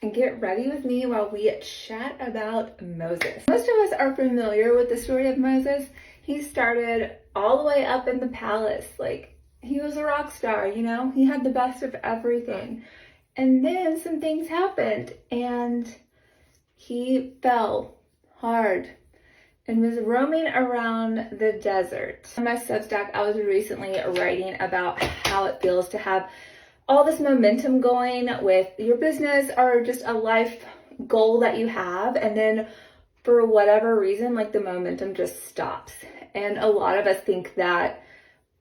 And get ready with me while we chat about Moses. Most of us are familiar with the story of Moses. He started all the way up in the palace. Like, he was a rock star, he had the best of everything. And then some things happened and he fell hard and was roaming around the desert. On my Substack, I was recently writing about how it feels to have all this momentum going with your business or just a life goal that you have, and then for whatever reason, like, the momentum just stops. And a lot of us think that,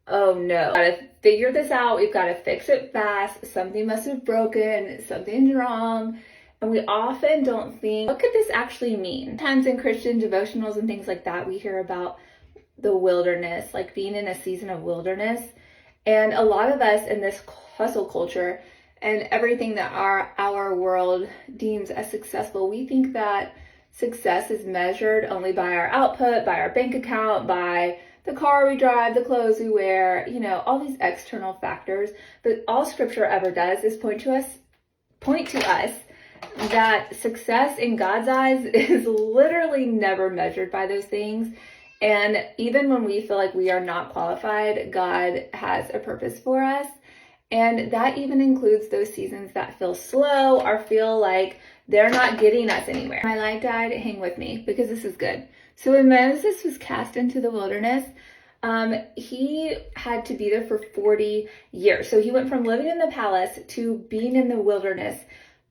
oh no, gotta figure this out, we've got to fix it fast, something must have broken, something's wrong. And we often don't think, what could this actually mean? Sometimes in Christian devotionals and things like that, we hear about the wilderness, like being in a season of wilderness. And a lot of us in this hustle culture and everything that our world deems as successful, we think that success is measured only by our output, by our bank account, by the car we drive, the clothes we wear, all these external factors. But all scripture ever does is point to us that success in God's eyes is literally never measured by those things. And even when we feel like we are not qualified, God has a purpose for us. And that even includes those seasons that feel slow or feel like they're not getting us anywhere. My light died, hang with me because this is good. So when Moses was cast into the wilderness, he had to be there for 40 years. So he went from living in the palace to being in the wilderness,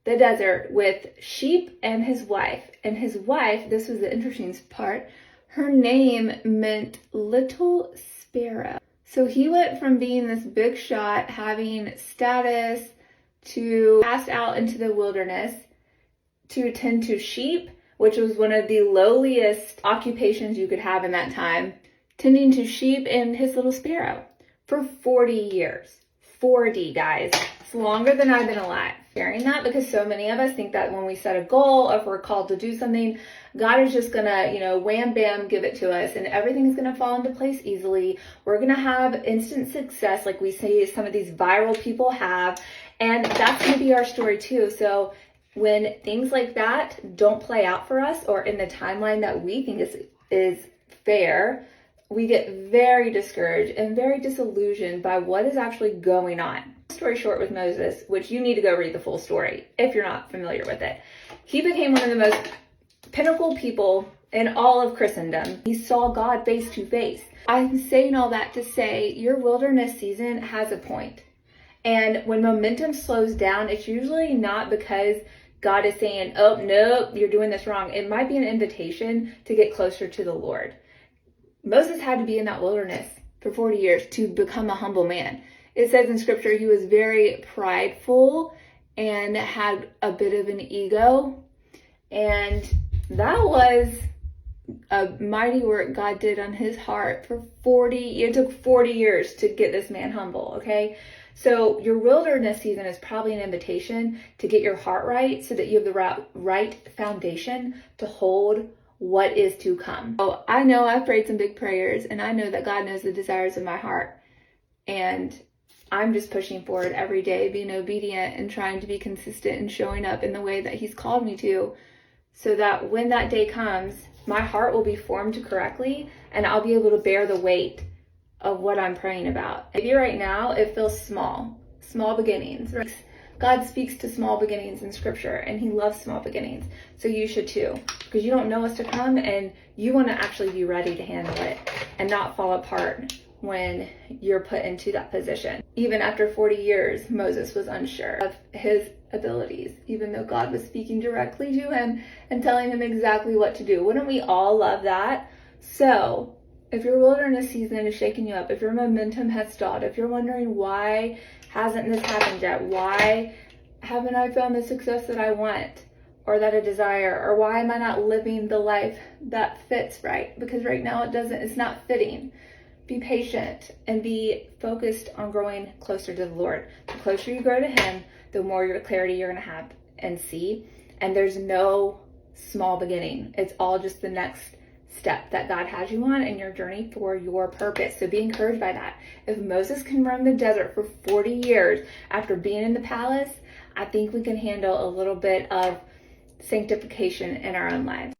the desert, with sheep and his wife. And his wife, this was the interesting part, her name meant little sparrow. So he went from being this big shot, having status, to cast out into the wilderness to tend to sheep, which was one of the lowliest occupations you could have in that time, tending to sheep and his little sparrow for 40 years. 40, guys. It's longer than I've been alive. Sharing that because so many of us think that when we set a goal, if we're called to do something, God is just gonna, wham bam, give it to us and everything's gonna fall into place easily. We're gonna have instant success like we see some of these viral people have, and that's gonna be our story too. So when things like that don't play out for us or in the timeline that we think is fair, we get very discouraged and very disillusioned by what is actually going on. Story short with Moses, which you need to go read the full story if you're not familiar with it. He became one of the most pinnacle people in all of Christendom. He saw God face to face. I'm saying all that to say your wilderness season has a point. And when momentum slows down, it's usually not because God is saying, oh, no, you're doing this wrong. It might be an invitation to get closer to the Lord. Moses had to be in that wilderness for 40 years to become a humble man. It says in scripture he was very prideful and had a bit of an ego. And that was a mighty work God did on his heart for 40. It took 40 years to get this man humble, okay? So your wilderness season is probably an invitation to get your heart right so that you have the right foundation to hold what is to come. Oh, I know I've prayed some big prayers and I know that God knows the desires of my heart. And I'm just pushing forward every day, being obedient and trying to be consistent and showing up in the way that he's called me to, so that when that day comes, my heart will be formed correctly and I'll be able to bear the weight of what I'm praying about. Maybe right now it feels small beginnings. God speaks to small beginnings in scripture and he loves small beginnings. So you should too, because you don't know what's to come and you want to actually be ready to handle it and not fall apart when you're put into that position. Even after 40 years, Moses was unsure of his abilities, even though God was speaking directly to him and telling him exactly what to do. Wouldn't we all love that? So if your wilderness season is shaking you up, if your momentum has stalled, if you're wondering why hasn't this happened yet, why haven't I found the success that I want or that I desire, or why am I not living the life that fits right? Because right now it's not fitting. Be patient and be focused on growing closer to the Lord. The closer you grow to him, the more your clarity you're going to have and see. And there's no small beginning. It's all just the next step that God has you on in your journey for your purpose. So be encouraged by that. If Moses can roam the desert for 40 years after being in the palace, I think we can handle a little bit of sanctification in our own lives.